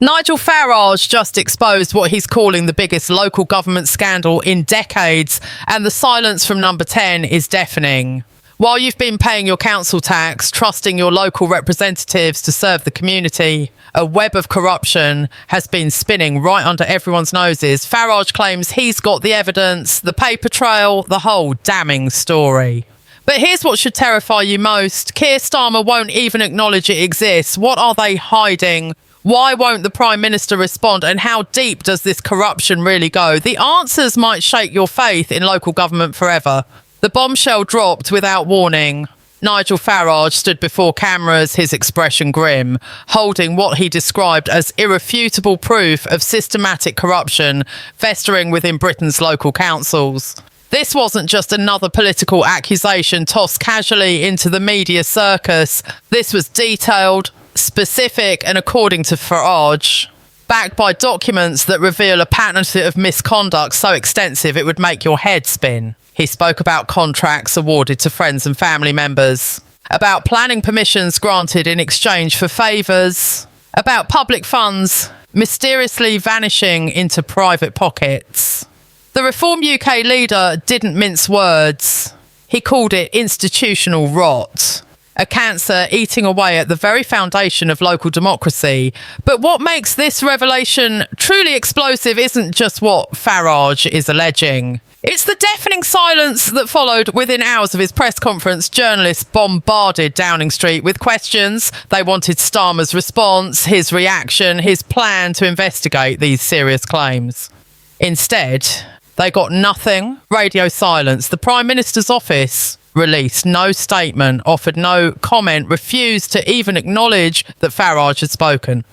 Nigel Farage just exposed what he's calling the biggest local government scandal in decades, and the silence from Number 10 is deafening. While you've been paying your council tax, trusting your local representatives to serve the community, a web of corruption has been spinning right under everyone's noses. Farage claims he's got the evidence, the paper trail, the whole damning story. But here's what should terrify you most. Keir Starmer won't even acknowledge it exists. What are they hiding? Why won't the Prime Minister respond? And how deep does this corruption really go? The answers might shake your faith in local government forever. The bombshell dropped without warning. Nigel Farage stood before cameras, his expression grim, holding what he described as irrefutable proof of systematic corruption festering within Britain's local councils. This wasn't just another political accusation tossed casually into the media circus. This was detailed, specific, and, according to Farage, backed by documents that reveal a pattern of misconduct so extensive it would make your head spin. He spoke about contracts awarded to friends and family members, about planning permissions granted in exchange for favours, about public funds mysteriously vanishing into private pockets. The Reform UK leader didn't mince words. He called it institutional rot, a cancer eating away at the very foundation of local democracy. But what makes this revelation truly explosive isn't just what Farage is alleging. It's the deafening silence that followed within hours of his press conference. Journalists bombarded Downing Street with questions. They wanted Starmer's response, his reaction, his plan to investigate these serious claims. Instead, they got nothing. Radio silence. The Prime Minister's office released no statement, offered no comment, refused to even acknowledge that Farage had spoken.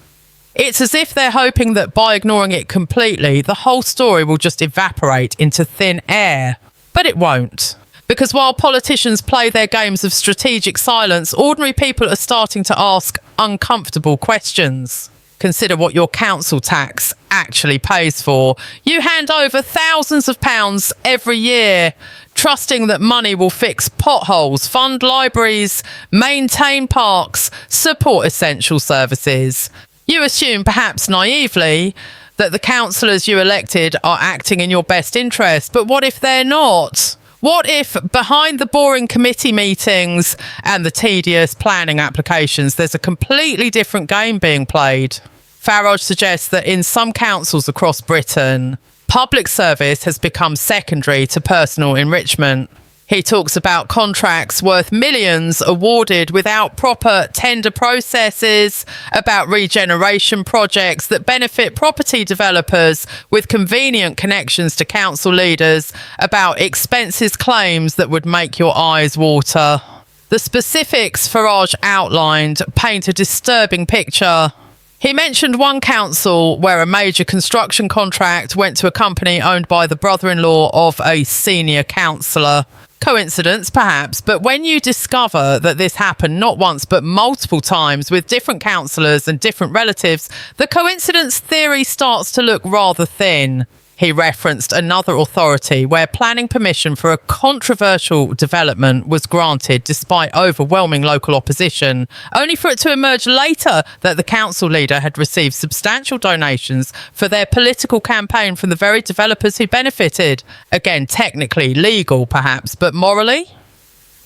It's as if they're hoping that by ignoring it completely, the whole story will just evaporate into thin air. But it won't. Because while politicians play their games of strategic silence, ordinary people are starting to ask uncomfortable questions. Consider what your council tax actually pays for. You hand over thousands of pounds every year, trusting that money will fix potholes, fund libraries, maintain parks, support essential services. You assume, perhaps naively, that the councillors you elected are acting in your best interest. But what if they're not? What if behind the boring committee meetings and the tedious planning applications, there's a completely different game being played? Farage suggests that in some councils across Britain, public service has become secondary to personal enrichment. He talks about contracts worth millions awarded without proper tender processes, about regeneration projects that benefit property developers with convenient connections to council leaders, about expenses claims that would make your eyes water. The specifics Farage outlined paint a disturbing picture. He mentioned one council where a major construction contract went to a company owned by the brother-in-law of a senior councillor. Coincidence, perhaps, but when you discover that this happened not once but multiple times with different councillors and different relatives, the coincidence theory starts to look rather thin. He referenced another authority where planning permission for a controversial development was granted despite overwhelming local opposition, only for it to emerge later that the council leader had received substantial donations for their political campaign from the very developers who benefited. Again, technically legal perhaps, but morally?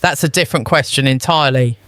That's a different question entirely.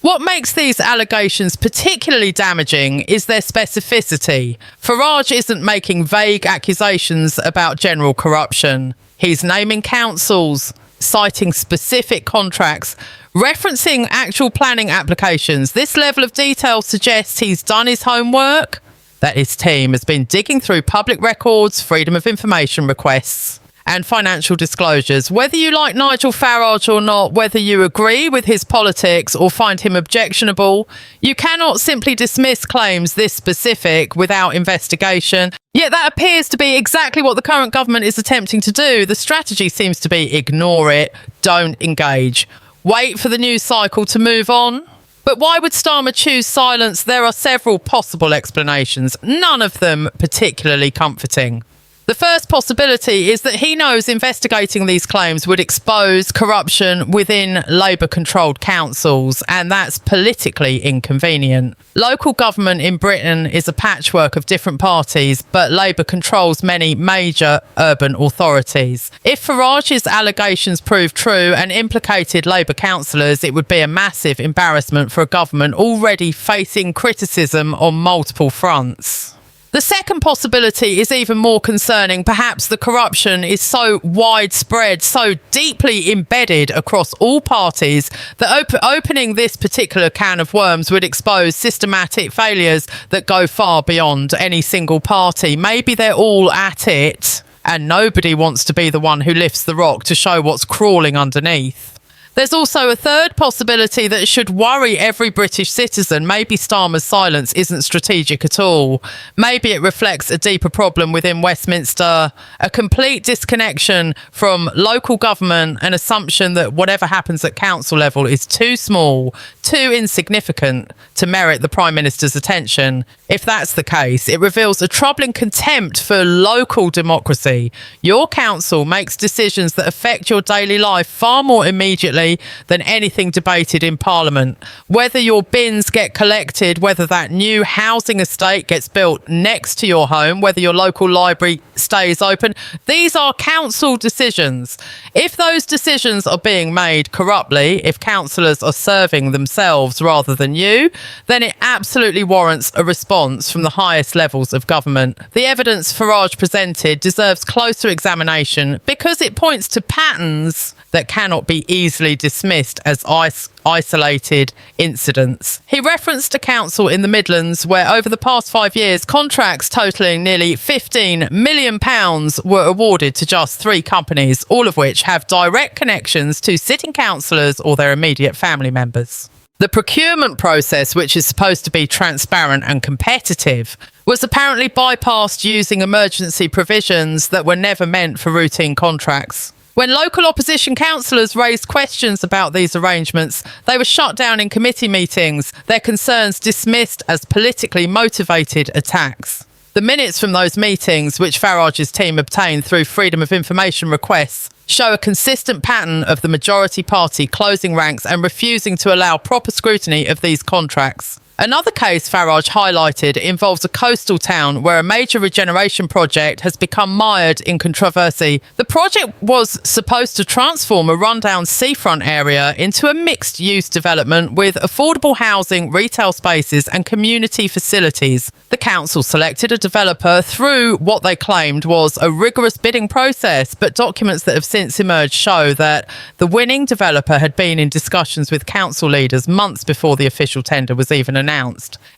What makes these allegations particularly damaging is their specificity. Farage isn't making vague accusations about general corruption. He's naming councils, citing specific contracts, referencing actual planning applications. This level of detail suggests he's done his homework, that his team has been digging through public records, freedom of information requests, and financial disclosures. Whether you like Nigel Farage or not, whether you agree with his politics or find him objectionable, you cannot simply dismiss claims this specific without investigation. Yet that appears to be exactly what the current government is attempting to do. The strategy seems to be ignore it, don't engage, wait for the news cycle to move on. But why would Starmer choose silence? There are several possible explanations, none of them particularly comforting. The first possibility is that he knows investigating these claims would expose corruption within Labour-controlled councils, and that's politically inconvenient. Local government in Britain is a patchwork of different parties, but Labour controls many major urban authorities. If Farage's allegations prove true and implicated Labour councillors, it would be a massive embarrassment for a government already facing criticism on multiple fronts. The second possibility is even more concerning. Perhaps the corruption is so widespread, so deeply embedded across all parties, that opening this particular can of worms would expose systematic failures that go far beyond any single party. Maybe they're all at it, and nobody wants to be the one who lifts the rock to show what's crawling underneath. There's also a third possibility that should worry every British citizen. Maybe Starmer's silence isn't strategic at all. Maybe it reflects a deeper problem within Westminster, a complete disconnection from local government, an assumption that whatever happens at council level is too small, too insignificant to merit the Prime Minister's attention. If that's the case, it reveals a troubling contempt for local democracy. Your council makes decisions that affect your daily life far more immediately than anything debated in Parliament. Whether your bins get collected, whether that new housing estate gets built next to your home, whether your local library stays open, these are council decisions. If those decisions are being made corruptly, if councillors are serving themselves rather than you, then it absolutely warrants a response from the highest levels of government. The evidence Farage presented deserves closer examination because it points to patterns that cannot be easily dismissed as isolated incidents. He referenced a council in the Midlands where over the past 5 years, contracts totalling nearly £15 million were awarded to just 3 companies, all of which have direct connections to sitting councillors or their immediate family members. The procurement process, which is supposed to be transparent and competitive, was apparently bypassed using emergency provisions that were never meant for routine contracts. When local opposition councillors raised questions about these arrangements, they were shut down in committee meetings, their concerns dismissed as politically motivated attacks. The minutes from those meetings, which Farage's team obtained through Freedom of Information requests, show a consistent pattern of the majority party closing ranks and refusing to allow proper scrutiny of these contracts. Another case Farage highlighted involves a coastal town where a major regeneration project has become mired in controversy. The project was supposed to transform a rundown seafront area into a mixed-use development with affordable housing, retail spaces and community facilities. The council selected a developer through what they claimed was a rigorous bidding process, but documents that have since emerged show that the winning developer had been in discussions with council leaders months before the official tender was even announced.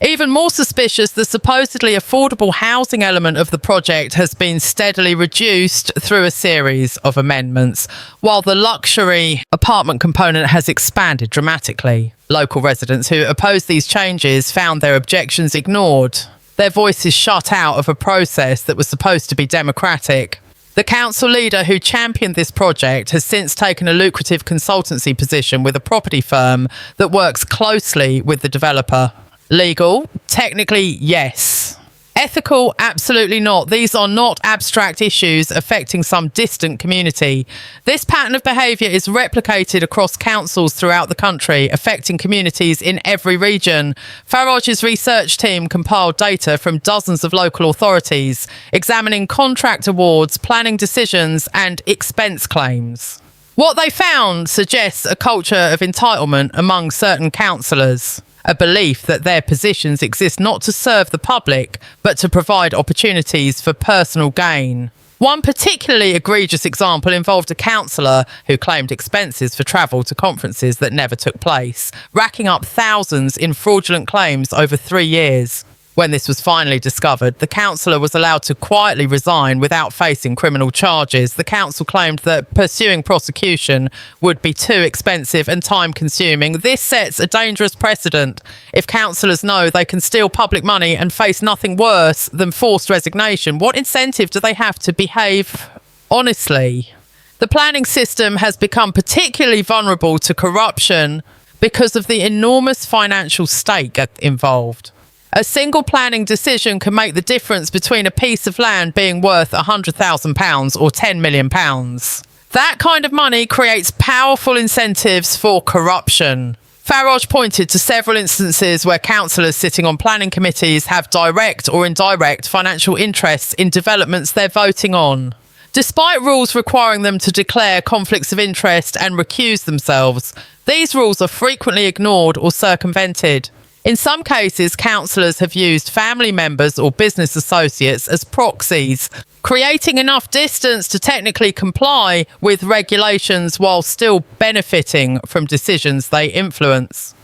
Even more suspicious, the supposedly affordable housing element of the project has been steadily reduced through a series of amendments, while the luxury apartment component has expanded dramatically. Local residents who opposed these changes found their objections ignored, their voices shut out of a process that was supposed to be democratic. The council leader who championed this project has since taken a lucrative consultancy position with a property firm that works closely with the developer. Legal? Technically, yes. Ethical? Absolutely not. These are not abstract issues affecting some distant community. This pattern of behaviour is replicated across councils throughout the country, affecting communities in every region. Farage's research team compiled data from dozens of local authorities, examining contract awards, planning decisions and expense claims. What they found suggests a culture of entitlement among certain councillors. A belief that their positions exist not to serve the public, but to provide opportunities for personal gain. One particularly egregious example involved a councillor who claimed expenses for travel to conferences that never took place, racking up thousands in fraudulent claims over 3 years. When this was finally discovered, the councillor was allowed to quietly resign without facing criminal charges. The council claimed that pursuing prosecution would be too expensive and time-consuming. This sets a dangerous precedent. If councillors know they can steal public money and face nothing worse than forced resignation, what incentive do they have to behave honestly? The planning system has become particularly vulnerable to corruption because of the enormous financial stake involved. A single planning decision can make the difference between a piece of land being worth £100,000 or £10 million. That kind of money creates powerful incentives for corruption. Farage pointed to several instances where councillors sitting on planning committees have direct or indirect financial interests in developments they're voting on. Despite rules requiring them to declare conflicts of interest and recuse themselves, these rules are frequently ignored or circumvented. In some cases, councillors have used family members or business associates as proxies, creating enough distance to technically comply with regulations while still benefiting from decisions they influence.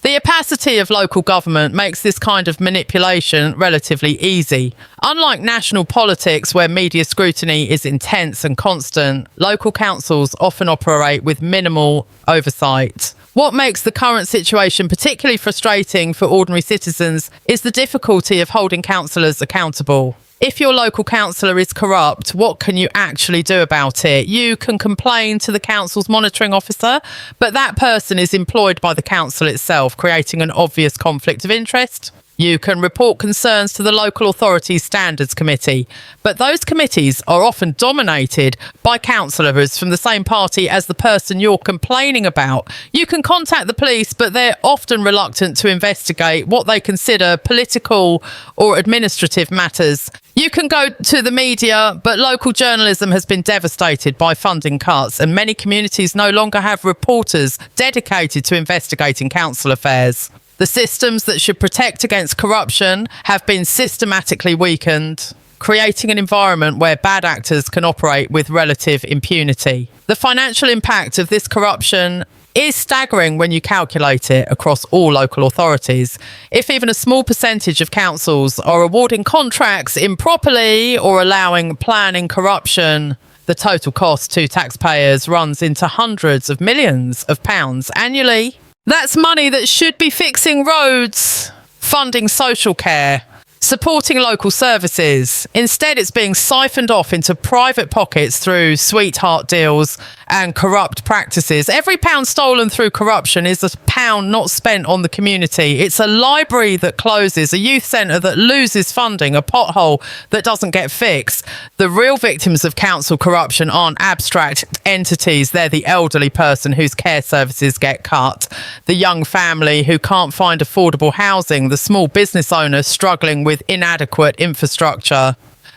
The opacity of local government makes this kind of manipulation relatively easy. Unlike national politics, where media scrutiny is intense and constant, local councils often operate with minimal oversight. What makes the current situation particularly frustrating for ordinary citizens is the difficulty of holding councillors accountable. If your local councillor is corrupt, what can you actually do about it? You can complain to the council's monitoring officer, but that person is employed by the council itself, creating an obvious conflict of interest. You can report concerns to the local authorities standards committee, but those committees are often dominated by councillors from the same party as the person you're complaining about. You can contact the police, but they're often reluctant to investigate what they consider political or administrative matters. You can go to the media, but local journalism has been devastated by funding cuts, and many communities no longer have reporters dedicated to investigating council affairs. The systems that should protect against corruption have been systematically weakened, creating an environment where bad actors can operate with relative impunity. The financial impact of this corruption is staggering when you calculate it across all local authorities. If even a small percentage of councils are awarding contracts improperly or allowing planning corruption, the total cost to taxpayers runs into hundreds of millions of pounds annually. That's money that should be fixing roads, funding social care, supporting local services. Instead, it's being siphoned off into private pockets through sweetheart deals and corrupt practices. Every pound stolen through corruption is a pound not spent on the community. It's a library that closes, a youth centre that loses funding, a pothole that doesn't get fixed. The real victims of council corruption aren't abstract entities. They're the elderly person whose care services get cut, the young family who can't find affordable housing, the small business owner struggling with inadequate infrastructure.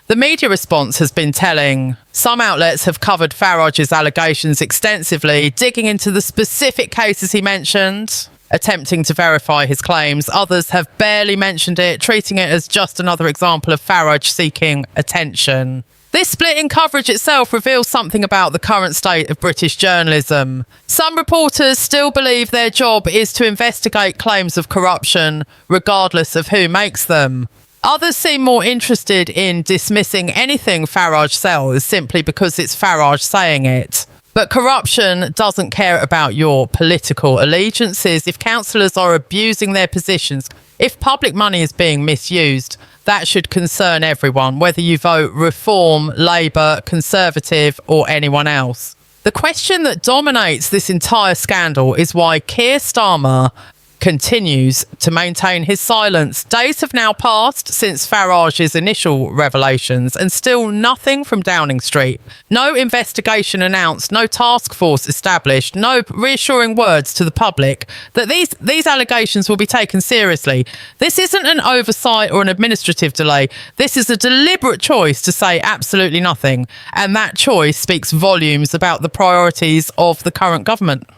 The media response has been telling. Some outlets have covered Farage's allegations extensively, digging into the specific cases he mentioned, attempting to verify his claims. Others have barely mentioned it, treating it as just another example of Farage seeking attention. This split in coverage itself reveals something about the current state of British journalism. Some reporters still believe their job is to investigate claims of corruption, regardless of who makes them. Others seem more interested in dismissing anything Farage says simply because it's Farage saying it. But corruption doesn't care about your political allegiances. If councillors are abusing their positions, if public money is being misused, that should concern everyone, whether you vote Reform, Labour, Conservative or anyone else. The question that dominates this entire scandal is why Keir Starmer continues to maintain his silence. Days have now passed since Farage's initial revelations and still nothing from Downing Street. No investigation announced, no task force established, no reassuring words to the public that these allegations will be taken seriously. This isn't an oversight or an administrative delay. This is a deliberate choice to say absolutely nothing, and that choice speaks volumes about the priorities of the current government.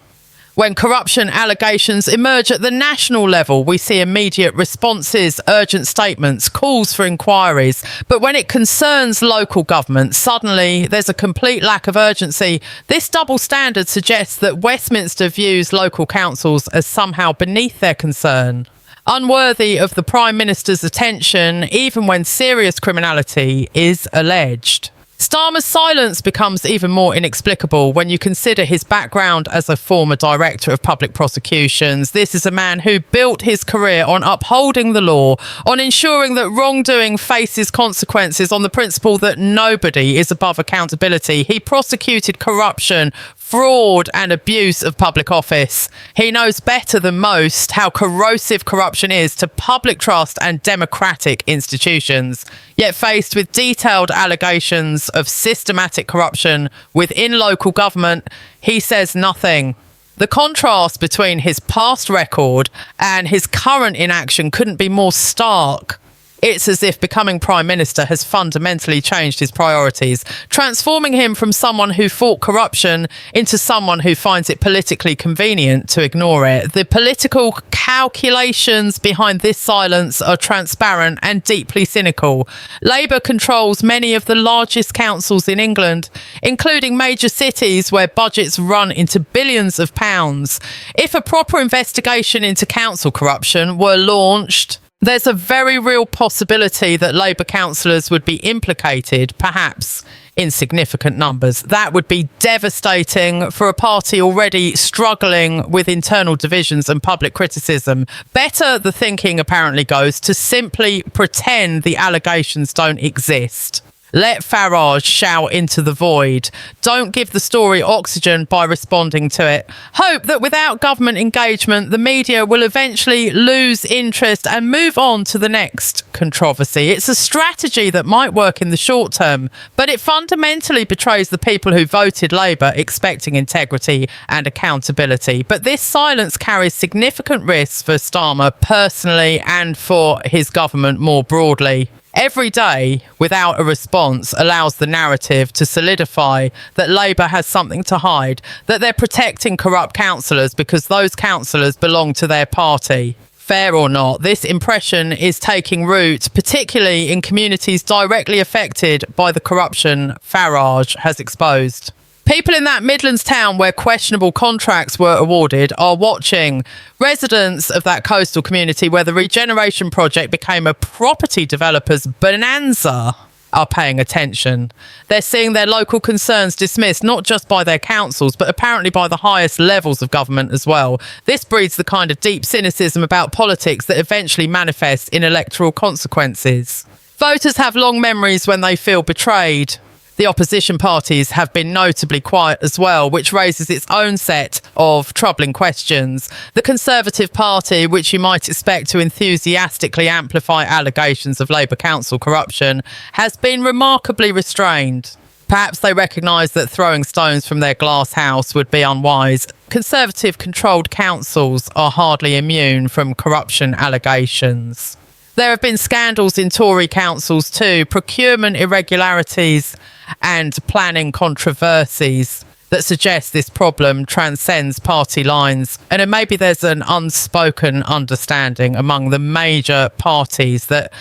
When corruption allegations emerge at the national level, we see immediate responses, urgent statements, calls for inquiries. But when it concerns local government, suddenly there's a complete lack of urgency. This double standard suggests that Westminster views local councils as somehow beneath their concern, unworthy of the Prime Minister's attention, even when serious criminality is alleged. Starmer's silence becomes even more inexplicable when you consider his background as a former director of public prosecutions. This is a man who built his career on upholding the law, on ensuring that wrongdoing faces consequences, on the principle that nobody is above accountability. He prosecuted corruption, fraud and abuse of public office. He knows better than most how corrosive corruption is to public trust and democratic institutions. Yet faced with detailed allegations of systematic corruption within local government, he says nothing. The contrast between his past record and his current inaction couldn't be more stark. It's as if becoming Prime Minister has fundamentally changed his priorities, transforming him from someone who fought corruption into someone who finds it politically convenient to ignore it. The political calculations behind this silence are transparent and deeply cynical. Labour controls many of the largest councils in England, including major cities where budgets run into billions of pounds. If a proper investigation into council corruption were launched, there's a very real possibility that Labour councillors would be implicated, perhaps in significant numbers. That would be devastating for a party already struggling with internal divisions and public criticism. Better, the thinking apparently goes, to simply pretend the allegations don't exist. Let Farage shout into the void. Don't give the story oxygen by responding to it. Hope that without government engagement, the media will eventually lose interest and move on to the next controversy. It's a strategy that might work in the short term, but it fundamentally betrays the people who voted Labour, expecting integrity and accountability. But this silence carries significant risks for Starmer personally and for his government more broadly. Every day without a response allows the narrative to solidify that Labour has something to hide, that they're protecting corrupt councillors because those councillors belong to their party. Fair or not, this impression is taking root, particularly in communities directly affected by the corruption Farage has exposed. People in that Midlands town where questionable contracts were awarded are watching. Residents of that coastal community where the regeneration project became a property developer's bonanza are paying attention. They're seeing their local concerns dismissed, not just by their councils, but apparently by the highest levels of government as well. This breeds the kind of deep cynicism about politics that eventually manifests in electoral consequences. Voters have long memories when they feel betrayed. The opposition parties have been notably quiet as well, which raises its own set of troubling questions. The Conservative Party, which you might expect to enthusiastically amplify allegations of Labour council corruption, has been remarkably restrained. Perhaps they recognise that throwing stones from their glass house would be unwise. Conservative-controlled councils are hardly immune from corruption allegations. There have been scandals in Tory councils too, procurement irregularities and planning controversies that suggest this problem transcends party lines. And maybe there's an unspoken understanding among the major parties that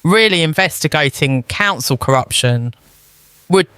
really investigating council corruption would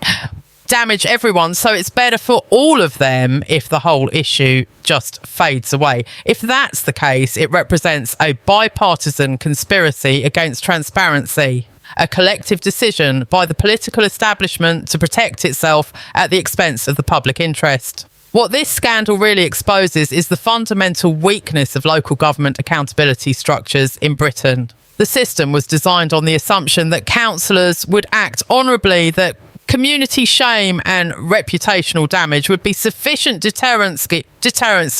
damage everyone, so it's better for all of them if the whole issue just fades away. If that's the case, it represents a bipartisan conspiracy against transparency, a collective decision by the political establishment to protect itself at the expense of the public interest. What this scandal really exposes is the fundamental weakness of local government accountability structures in Britain. The system was designed on the assumption that councillors would act honourably, that community shame and reputational damage would be sufficient deterrence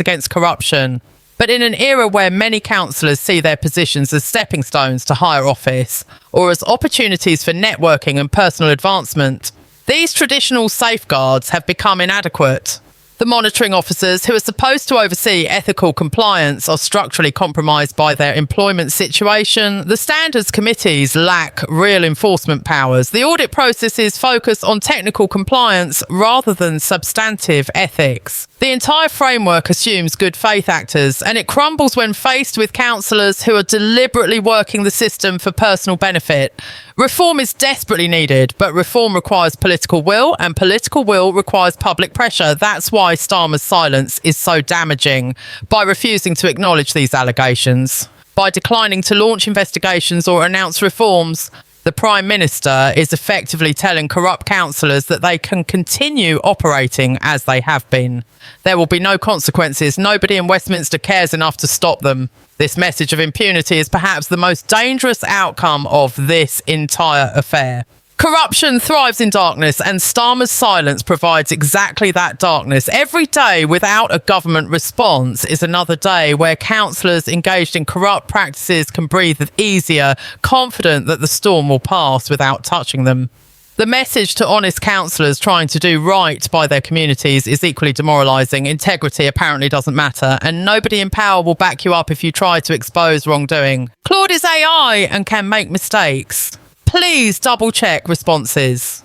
against corruption. But in an era where many councillors see their positions as stepping stones to higher office or as opportunities for networking and personal advancement, these traditional safeguards have become inadequate. The monitoring officers who are supposed to oversee ethical compliance are structurally compromised by their employment situation. The standards committees lack real enforcement powers. The audit processes focus on technical compliance rather than substantive ethics. The entire framework assumes good faith actors, and it crumbles when faced with councillors who are deliberately working the system for personal benefit. Reform is desperately needed, but reform requires political will, and political will requires public pressure. That's why Starmer's silence is so damaging. By refusing to acknowledge these allegations, by declining to launch investigations or announce reforms, The Prime Minister is effectively telling corrupt councillors that they can continue operating as they have been. There will be no consequences. Nobody in Westminster cares enough to stop them. This message of impunity is perhaps the most dangerous outcome of this entire affair. Corruption thrives in darkness, and Starmer's silence provides exactly that darkness. Every day without a government response is another day where councillors engaged in corrupt practices can breathe easier, confident that the storm will pass without touching them. The message to honest councillors trying to do right by their communities is equally demoralising. Integrity apparently doesn't matter, and nobody in power will back you up if you try to expose wrongdoing. Claude is AI and can make mistakes. Please double check responses.